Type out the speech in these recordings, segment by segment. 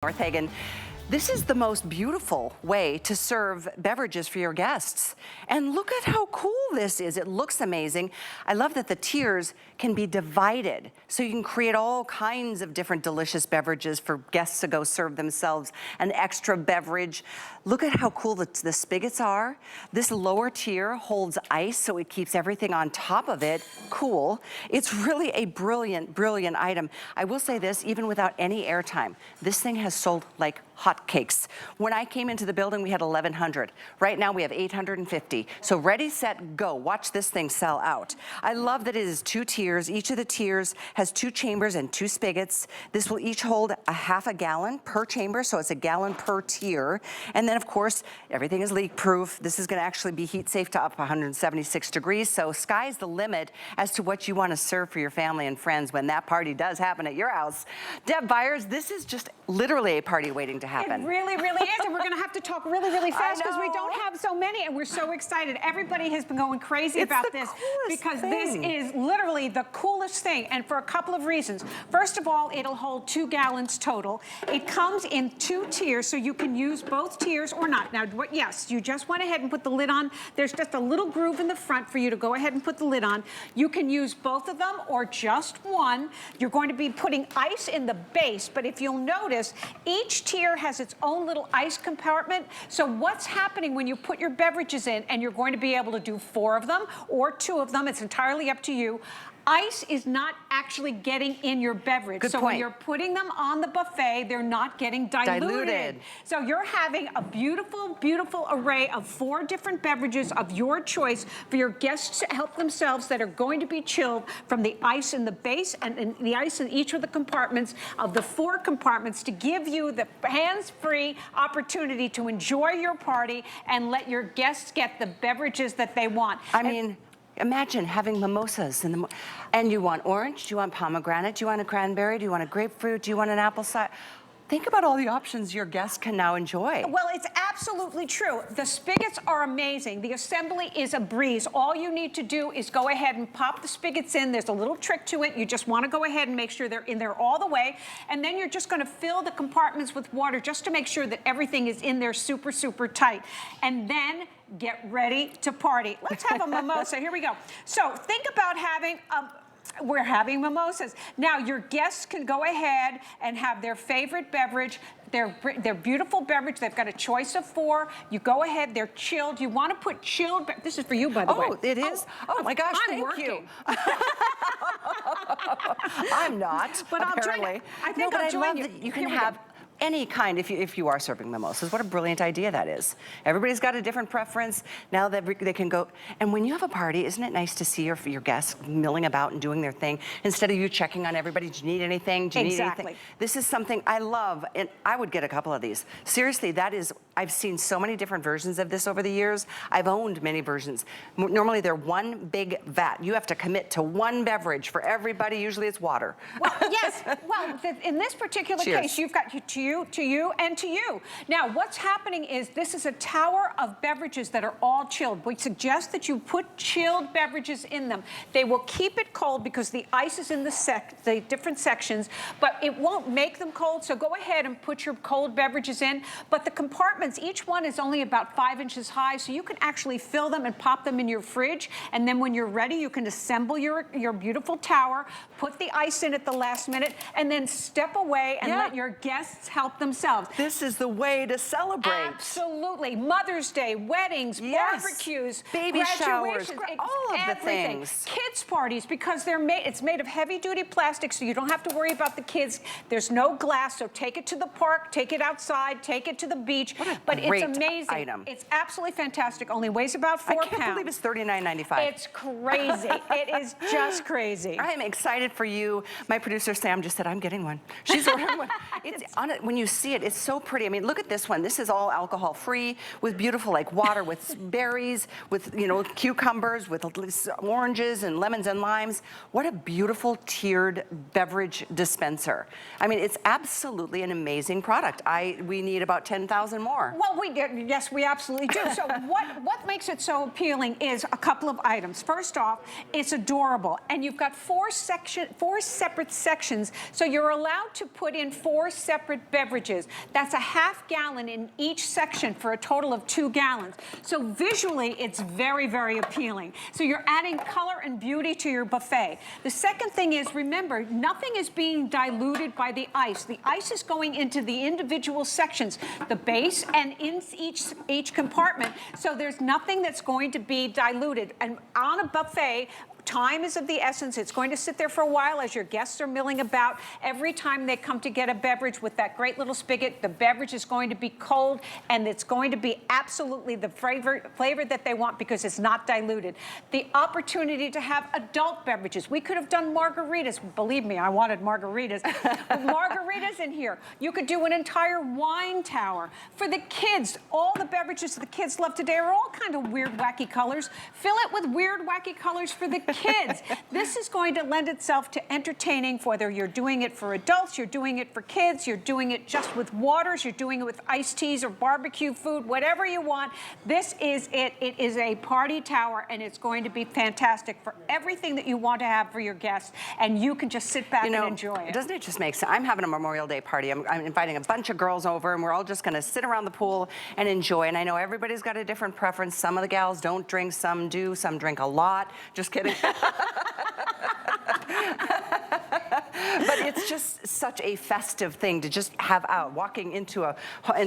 North Hagen. This is the most beautiful way to serve beverages for your guests. And look at how cool this is. It looks amazing. I love that the tiers can be divided so you can create all kinds of different delicious beverages for guests to go serve themselves an extra beverage. Look at how cool the spigots are. This lower tier holds ice so it keeps everything on top of it cool. It's really a brilliant, brilliant item. I will say this, even without any airtime, this thing has sold like hotcakes. When I came into the building, we had 1,100. Right now, we have 850. So ready, set, go. Watch this thing sell out. I love that it is 2 tiers. Each of the tiers has 2 chambers and 2 spigots. This will each hold a half a gallon per chamber, so it's a gallon per tier. And then, of course, everything is leak-proof. This is going to actually be heat-safe to up 176 degrees, so sky's the limit as to what you want to serve for your family and friends when that party does happen at your house. Deb Byers, this is just literally a party waiting to happen. It really, really is, and we're going to have to talk really, really fast because we don't have so many, and we're so excited. Everybody has been going crazy about this because this is literally the coolest thing, and for a couple of reasons. First of all, it'll hold 2 gallons total. It comes in 2 tiers, so you can use both tiers or not. Now, yes, you just went ahead and put the lid on. There's just a little groove in the front for you to go ahead and put the lid on. You can use both of them or just one. You're going to be putting ice in the base, but if you'll notice, each tier has its own little ice compartment. So what's happening when you put your beverages in, and you're going to be able to do 4 of them or 2 of them, it's entirely up to you. Ice is not actually getting in your beverage. Good so point. when you're putting them on the buffet, they're not getting diluted. So you're having a beautiful, beautiful array of 4 different beverages of your choice for your guests to help themselves that are going to be chilled from the ice in the base and the ice in each of the compartments of the 4 compartments to give you the hands-free opportunity to enjoy your party and let your guests get the beverages that they want. I mean, imagine having mimosas and you want orange, do you want pomegranate, do you want a cranberry, do you want a grapefruit, do you want an apple cider? Think about all the options your guests can now enjoy. Well, it's absolutely true. The spigots are amazing. The assembly is a breeze. All you need to do is go ahead and pop the spigots in. There's a little trick to it. You just want to go ahead and make sure they're in there all the way. And then you're just going to fill the compartments with water just to make sure that everything is in there super, super tight. And then get ready to party. Let's have a mimosa. Here we go. So think about having we're having mimosas. Now, your guests can go ahead and have their favorite beverage, their beautiful beverage. They've got a choice of 4. You go ahead, they're chilled. You want to put chilled, this is for you, by the way. Oh, it is? Oh my gosh, I'm thank working. you. I'm not, but apparently. I think I'll join you. That you can have any kind if you are serving mimosas. What a brilliant idea that is. Everybody's got a different preference. Now that they can go, and when you have a party, isn't it nice to see your guests milling about and doing their thing instead of you checking on everybody, do you need anything, do you need anything? This is something I love, and I would get a couple of these. Seriously, that is, I've seen so many different versions of this over the years. I've owned many versions. Normally they're one big vat. You have to commit to one beverage for everybody. Usually it's water. Well, yes, well, in this particular case, you've got to you, and to you. Now, what's happening is this is a tower of beverages that are all chilled. We suggest that you put chilled beverages in them. They will keep it cold because the ice is in the different sections, but it won't make them cold, so go ahead and put your cold beverages in. But the compartments, each one is only about 5 inches high, so you can actually fill them and pop them in your fridge, and then when you're ready, you can assemble your beautiful tower, put the ice in at the last minute, and then step away and let your guests help themselves. This is the way to celebrate. Absolutely. Mother's Day, weddings, barbecues, baby showers, all of the everything. things. Kids parties, because it's made of heavy-duty plastic, so you don't have to worry about the kids. There's no glass, so take it to the park, take it outside, take it to the beach. But it's amazing. Item. It's absolutely fantastic. Only weighs about 4 pounds. I can't believe it's $39.95. It's crazy. It is just crazy. I am excited for you. My producer Sam just said, I'm getting one. She's ordering one. It's on it. When you see it, it's so pretty. I mean, look at this one. This is all alcohol free with beautiful like water with berries, with cucumbers, with oranges and lemons and limes. What a beautiful tiered beverage dispenser. I mean, it's absolutely an amazing product. We need about 10,000 more. Well, yes, we absolutely do. So what makes it so appealing is a couple of items. First off, it's adorable, and you've got 4 separate sections, so you're allowed to put in 4 separate beverages. That's a half gallon in each section for a total of 2 gallons. So visually, it's very, very appealing. So you're adding color and beauty to your buffet. The second thing is, remember, nothing is being diluted by the ice. The ice is going into the individual sections, the base and in each compartment. So there's nothing that's going to be diluted. And on a buffet, time is of the essence. It's going to sit there for a while as your guests are milling about. Every time they come to get a beverage with that great little spigot, the beverage is going to be cold, and it's going to be absolutely the flavor that they want because it's not diluted. The opportunity to have adult beverages. We could have done margaritas. Believe me, I wanted margaritas. Margaritas in here. You could do an entire wine tower. For the kids, all the beverages the kids love today are all kind of weird, wacky colors. Fill it with weird, wacky colors for the kids. This is going to lend itself to entertaining, whether you're doing it for adults, you're doing it for kids, you're doing it just with waters, you're doing it with iced teas or barbecue food, whatever you want. This is it. It is a party tower, and it's going to be fantastic for everything that you want to have for your guests, and you can just sit back and enjoy it. Doesn't it just make sense? I'm having a Memorial Day party. I'm inviting a bunch of girls over, and we're all just going to sit around the pool and enjoy. And I know everybody's got a different preference. Some of the gals don't drink, some do, some drink a lot. Just kidding. But it's just such a festive thing to just have out. Walking into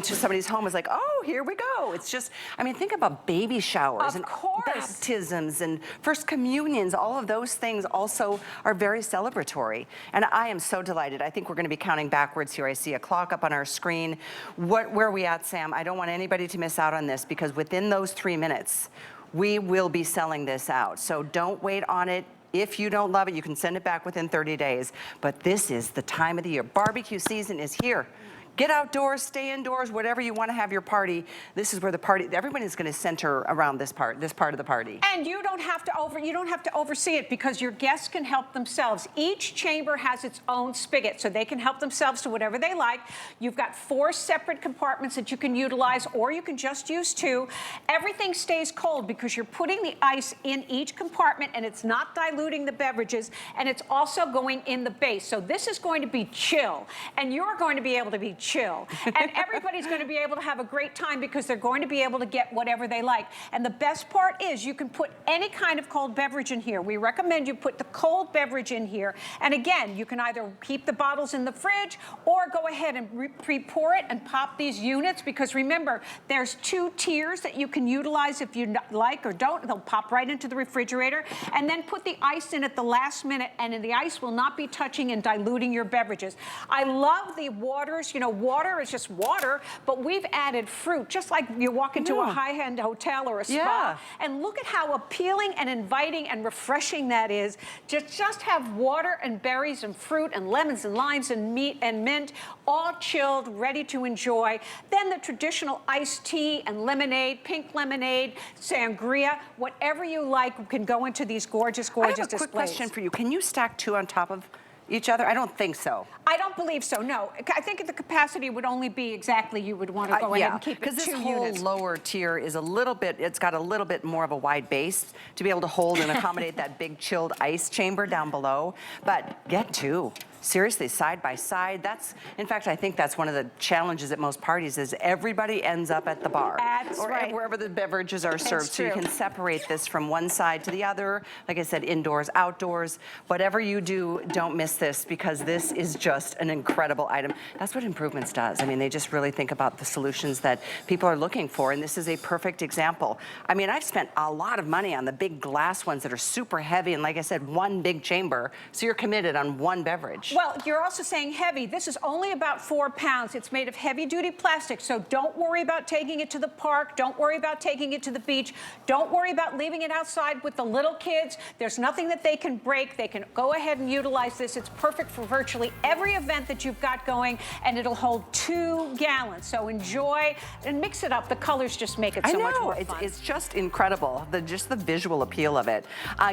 somebody's home is like, oh, here we go. It's just, I mean, think about baby showers and baptisms and first communions. All of those things also are very celebratory. And I am so delighted. I think we're going to be counting backwards here. I see a clock up on our screen. Where are we at, Sam? I don't want anybody to miss out on this, because within those 3 minutes, we will be selling this out. So don't wait on it. If you don't love it, you can send it back within 30 days. But this is the time of the year. Barbecue season is here. Get outdoors, stay indoors, whatever you want to have your party. This is where the party, everybody's going to center around this part of the party. And you don't have to oversee it, because your guests can help themselves. Each chamber has its own spigot, so they can help themselves to whatever they like. You've got 4 separate compartments that you can utilize, or you can just use 2. Everything stays cold because you're putting the ice in each compartment, and it's not diluting the beverages, and it's also going in the base. So this is going to be chill, and you're going to be able to be chill. And everybody's going to be able to have a great time because they're going to be able to get whatever they like. And the best part is you can put any kind of cold beverage in here. We recommend you put the cold beverage in here. And again, you can either keep the bottles in the fridge or go ahead and pre-pour it and pop these units, because remember, there's 2 tiers that you can utilize if you like or don't. They'll pop right into the refrigerator, and then put the ice in at the last minute, and the ice will not be touching and diluting your beverages. I love the waters. You know, water is just water, but we've added fruit, just like you walk into a high-end hotel or a spa. And look at how appealing and inviting and refreshing that is. Just have water and berries and fruit and lemons and limes and meat and mint, all chilled, ready to enjoy. Then the traditional iced tea and lemonade, pink lemonade, sangria, whatever you like can go into these gorgeous, gorgeous displays. I have a quick question for you. Can you stack 2 on top of each other? I don't think so. I don't believe so, no. I think the capacity would only be exactly, you would want to go ahead and keep it 2 units. Because this whole lower tier is a little bit, it's got a little bit more of a wide base to be able to hold and accommodate that big chilled ice chamber down below. But get 2. Seriously, side by side. That's, in fact, I think that's one of the challenges at most parties is everybody ends up at the bar. That's or right. wherever the beverages are served. So you can separate this from one side to the other. Like I said, indoors, outdoors. Whatever you do, don't miss this, because this is just an incredible item. That's what Improvements does. I mean, they just really think about the solutions that people are looking for, and this is a perfect example. I mean, I've spent a lot of money on the big glass ones that are super heavy, and like I said, one big chamber, so you're committed on one beverage. Well, you're also saying heavy. This is only about 4 pounds. It's made of heavy-duty plastic, so don't worry about taking it to the park. Don't worry about taking it to the beach. Don't worry about leaving it outside with the little kids. There's nothing that they can break. They can go ahead and utilize this. It's perfect for virtually every event that you've got going, and it'll hold 2 gallons. So enjoy and mix it up. The colors just make it so much more fun. It's just incredible, just the visual appeal of it.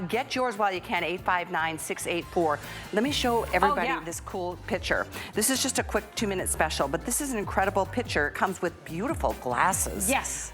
Get yours while you can, 859-684. Let me show everybody this cool picture. This is just a quick 2-minute special, but this is an incredible picture. It comes with beautiful glasses. Yes.